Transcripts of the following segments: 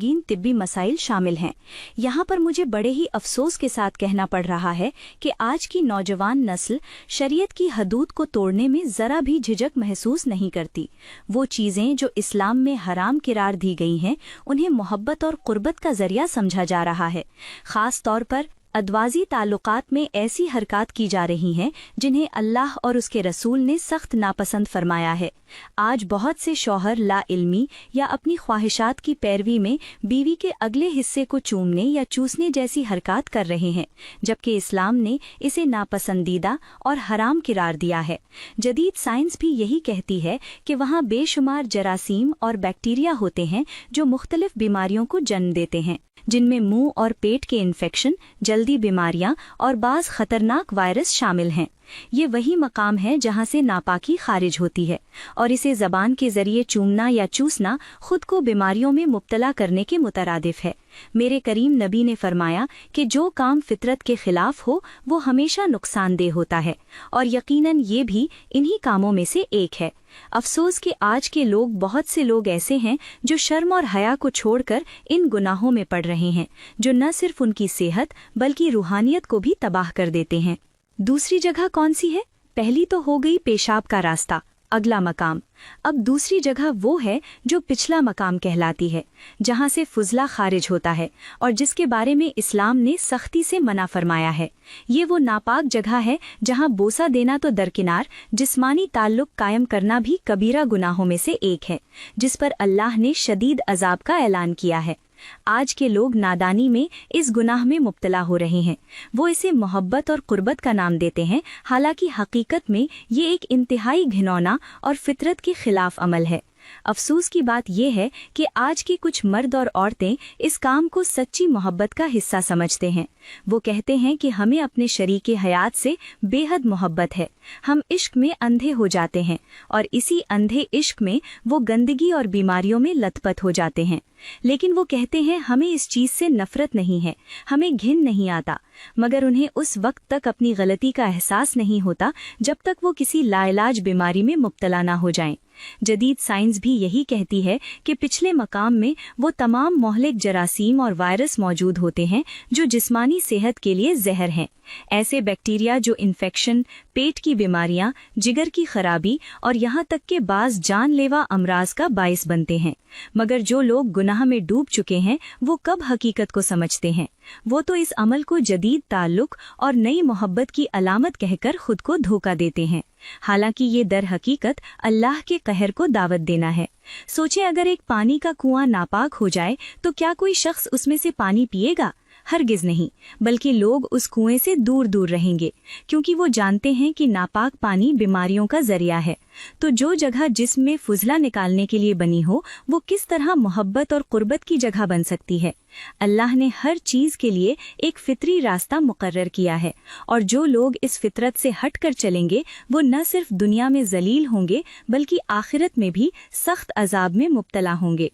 तिब्बी मसाइल शामिल हैं। यहाँ पर मुझे बड़े ही अफसोस के साथ कहना पड़ रहा है कि आज की नौजवान नस्ल शरीयत की हदूद को तोड़ने में ज़रा भी झिझक महसूस नहीं करती। वो चीज़ें जो इस्लाम में हराम करार दी गई हैं उन्हें मोहब्बत और क़ुर्बत का ज़रिया समझा जा रहा है। ख़ास तौर पर अदवाजी ताल्लुकात में ऐसी हरकत की जा रही हैं जिन्हें अल्लाह और उसके रसूल ने सख्त नापसंद फरमाया है। आज बहुत से शौहर ला इल्मी या अपनी ख्वाहिशात की पैरवी में बीवी के अगले हिस्से को चूमने या चूसने जैसी हरकत कर रहे हैं, जबकि इस्लाम ने इसे नापसंदीदा और हराम करार दिया है। जदीद साइंस भी यही कहती है कि वहाँ बेशुमार जरासीम और बैक्टीरिया होते हैं जो मुख्तलिफ बीमारियों को जन्म देते हैं, जिनमें मुंह और पेट के इन्फेक्शन, जल्दी बीमारियां और बाज़ खतरनाक वायरस शामिल हैं। ये वही मकाम है जहां से नापाकी खारिज होती है और इसे ज़बान के ज़रिए चूमना या चूसना खुद को बीमारियों में मुब्तला करने के मुतरादिफ है। मेरे करीम नबी ने फरमाया कि जो काम फितरत के खिलाफ हो वो हमेशा नुकसानदेह होता है और यकीनन ये भी इन्हीं कामों में से एक है। अफसोस कि आज के लोग, बहुत से लोग ऐसे हैं जो शर्म और हया को छोड़कर इन गुनाहों में पड़ रहे हैं जो न सिर्फ उनकी सेहत बल्कि रूहानियत को भी तबाह कर देते हैं। दूसरी जगह कौन सी है? पहली तो हो गई पेशाब का रास्ता, अगला मकाम। अब दूसरी जगह वो है जो पिछला मकाम कहलाती है, जहाँ से फुजला खारिज होता है और जिसके बारे में इस्लाम ने सख्ती से मना फरमाया है। ये वो नापाक जगह है जहाँ बोसा देना तो दरकिनार, जिस्मानी ताल्लुक कायम करना भी कबीरा गुनाहों में से एक है, जिस पर अल्लाह ने शदीद अजाब का ऐलान किया है। आज के लोग नादानी में इस गुनाह में मुब्तला हो रहे हैं। वो इसे मोहब्बत और क़ुर्बत का नाम देते हैं, हालांकि हकीकत में ये एक इंतहाई घिनौना और फितरत के खिलाफ अमल है। अफसोस की बात यह है कि आज के कुछ मर्द और औरतें इस काम को सच्ची मोहब्बत का हिस्सा समझते हैं। वो कहते हैं कि हमें अपने शरीके हयात से बेहद मोहब्बत है, हम इश्क में अंधे हो जाते हैं और इसी अंधे इश्क में वो गंदगी और बीमारियों में लथपथ हो जाते हैं। लेकिन वो कहते हैं हमें इस चीज़ से नफरत नहीं है, हमें घिन नहीं आता, मगर उन्हें उस वक्त तक अपनी गलती का एहसास नहीं होता जब तक वो किसी लाइलाज बीमारी में मुब्तला ना हो जाएं। जदीद साइंस भी यही कहती है कि पिछले मकाम में वो तमाम मोहलिक जरासीम और वायरस मौजूद होते हैं जो जिस्मानी सेहत के लिए जहर हैं। ऐसे बैक्टीरिया जो इन्फेक्शन, पेट की बीमारियां, जिगर की खराबी और यहाँ तक के बाज़ जानलेवा अमराज का बाइस बनते हैं। मगर जो लोग गुनाह में डूब चुके हैं वो कब हकीकत को समझते हैं? वो तो इस अमल को जदीद ताल्लुक और नई मोहब्बत की अलामत कहकर खुद को धोखा देते हैं, हालांकि ये दर हकीकत अल्लाह के कहर को दावत देना है। सोचें, अगर एक पानी का कुआं नापाक हो जाए तो क्या कोई शख्स उसमें से पानी पिएगा? हरगिज नहीं, बल्कि लोग उस कुएं से दूर दूर रहेंगे, क्योंकि वो जानते हैं कि नापाक पानी बीमारियों का जरिया है। तो जो जगह जिस्म में फुजला निकालने के लिए बनी हो वो किस तरह मोहब्बत और क़ुर्बत की जगह बन सकती है? अल्लाह ने हर चीज़ के लिए एक फितरी रास्ता मुकर्रर किया है और जो लोग इस फितरत से हट कर चलेंगे वो न सिर्फ दुनिया में जलील होंगे बल्कि आखिरत में भी सख्त अजाब में मुब्तला होंगे।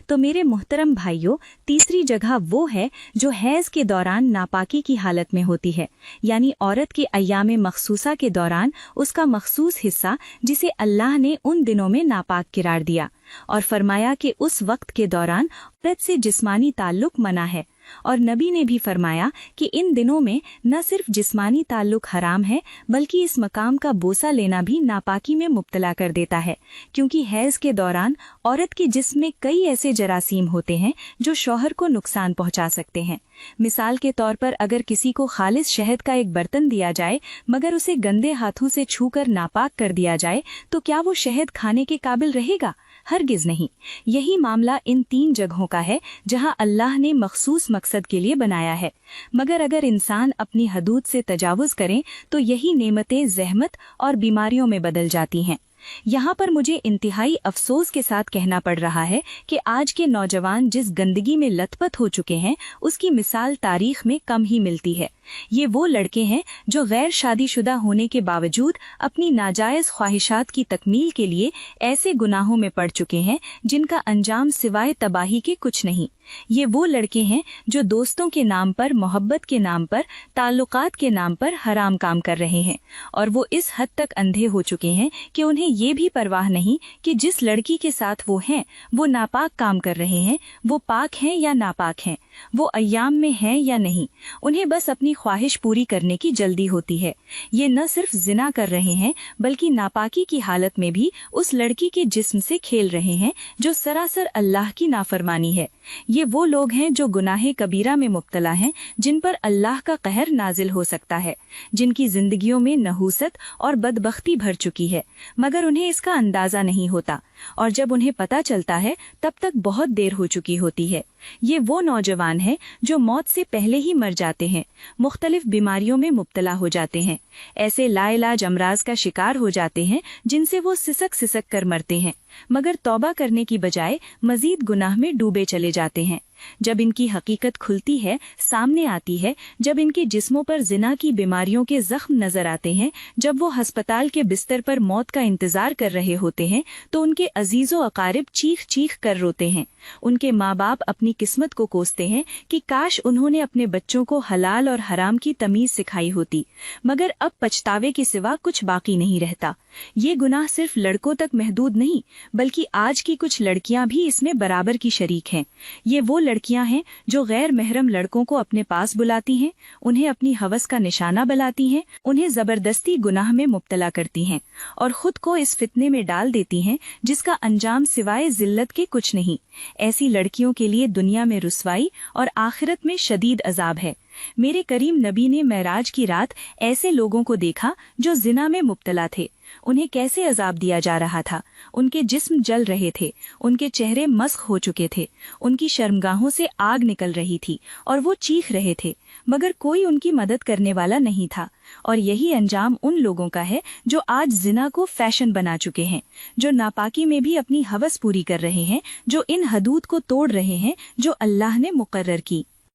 तो मेरे मोहतरम भाइयों, तीसरी जगह वो है जो हैज़ के दौरान नापाकी की हालत में होती है, यानी औरत के अय्याम मखसूसा के दौरान उसका मखसूस हिस्सा जिसे अल्लाह ने उन दिनों में नापाक करार दिया और फरमाया कि उस वक्त के दौरान औरत से जिस्मानी ताल्लुक मना है। और नबी ने भी फरमाया कि इन दिनों में न सिर्फ जिस्मानी ताल्लुक हराम है बल्कि इस मकाम का बोसा लेना भी नापाकी में मुब्तला कर देता है, क्योंकि हैज़ के दौरान औरत के जिस्म में कई ऐसे जरासीम होते हैं जो शौहर को नुकसान पहुंचा सकते हैं। मिसाल के तौर पर अगर किसी को खालिस शहद का एक बर्तन दिया जाए मगर उसे गंदे हाथों से छूकर नापाक कर दिया जाए तो क्या वो शहद खाने के काबिल रहेगा? हरगिज नहीं। यही मामला इन तीन जगहों का है जहां अल्लाह ने मखसूस मकसद के लिए बनाया है, मगर अगर इंसान अपनी हदूद से तजावुज़ करें तो यही नेमतें ज़हमत और बीमारियों में बदल जाती हैं। यहाँ पर मुझे इंतहाई अफसोस के साथ कहना पड़ रहा है कि आज के नौजवान जिस गंदगी में लथपथ हो चुके हैं उसकी मिसाल तारीख में कम ही मिलती है। ये वो लड़के हैं जो गैर शादीशुदा होने के बावजूद अपनी नाजायज़ ख्वाहिशात की तकमील के लिए ऐसे गुनाहों में पड़ चुके हैं जिनका अंजाम सिवाय तबाही के कुछ नहीं। ये वो लड़के हैं जो दोस्तों के नाम पर, मोहब्बत के नाम पर, ताल्लुकात के नाम पर हराम काम कर रहे हैं और वो इस हद तक अंधे हो चुके हैं कि उन्हें ये भी परवाह नहीं कि जिस लड़की के साथ वो हैं वो नापाक काम कर रहे हैं, वो पाक हैं या नापाक हैं, वो अय्याम में हैं या नहीं। उन्हें बस अपनी ख्वाहिश पूरी करने की जल्दी होती है। ये न सिर्फ जिना कर रहे हैं बल्कि नापाकी की हालत में भी उस लड़की के जिस्म से खेल रहे हैं जो सरासर अल्लाह की नाफरमानी है। ये वो लोग हैं जो गुनाहे कबीरा में मुब्तला हैं, जिन पर अल्लाह का कहर नाजिल हो सकता है, जिनकी जिंदगियों में नहूसत और बदबख्ती भर चुकी है, मगर उन्हें इसका अंदाजा नहीं होता, और जब उन्हें पता चलता है तब तक बहुत देर हो चुकी होती है। ये वो नौजवान हैं जो मौत से पहले ही मर जाते हैं, मुख्तलिफ बीमारियों में मुब्तला हो जाते हैं, ऐसे लाइलाज अमराज का शिकार हो जाते हैं जिनसे वो सिसक सिसक कर मरते हैं, मगर तौबा करने की बजाय मजीद गुनाह में डूबे चले जाते हैं। जब इनकी हकीकत खुलती है, सामने आती है, जब इनके जिस्मों पर जिना की बीमारियों के जख्म नजर आते हैं, जब वो अस्पताल के बिस्तर पर मौत का इंतजार कर रहे होते हैं, तो उनके अजीजों अकारिब चीख चीख कर रोते हैं। उनके माँ बाप अपनी किस्मत को कोसते हैं कि काश उन्होंने अपने बच्चों को हलाल और हराम की तमीज सिखाई होती, मगर अब पछतावे के सिवा कुछ बाकी नहीं रहता। ये गुनाह सिर्फ लड़कों तक महदूद नहीं, बल्कि आज की कुछ लड़कियां भी इसमें बराबर की शरीक हैं। ये वो लड़कियां हैं जो गैर महरम लड़कों को अपने पास बुलाती हैं, उन्हें अपनी हवस का निशाना बनाती हैं, उन्हें जबरदस्ती गुनाह में मुब्तला करती हैं और खुद को इस फितने में डाल देती हैं जिसका अंजाम सिवाय जिल्लत के कुछ नहीं। ऐसी लड़कियों के लिए दुनिया में रुसवाई और आखिरत में शदीद अजाब है। मेरे करीम नबी ने मेराज की रात ऐसे लोगों को देखा जो जिना में मुब्तला थे। उन्हें कैसे अजाब दिया जा रहा था। उनके जिस्म जल रहे थे, उनके चेहरे मस्ख हो चुके थे, उनकी शर्मगाहों से आग निकल रही थी और वो चीख रहे थे, मगर कोई उनकी मदद करने वाला नहीं था। और यही अंजाम उन लोगों का है जो आज जिना को फैशन बना चुके हैं, जो नापाकी में भी अपनी हवस पूरी कर रहे हैं, जो इन हदूद को तोड़ रहे हैं जो अल्लाह ने मुकर्रर की।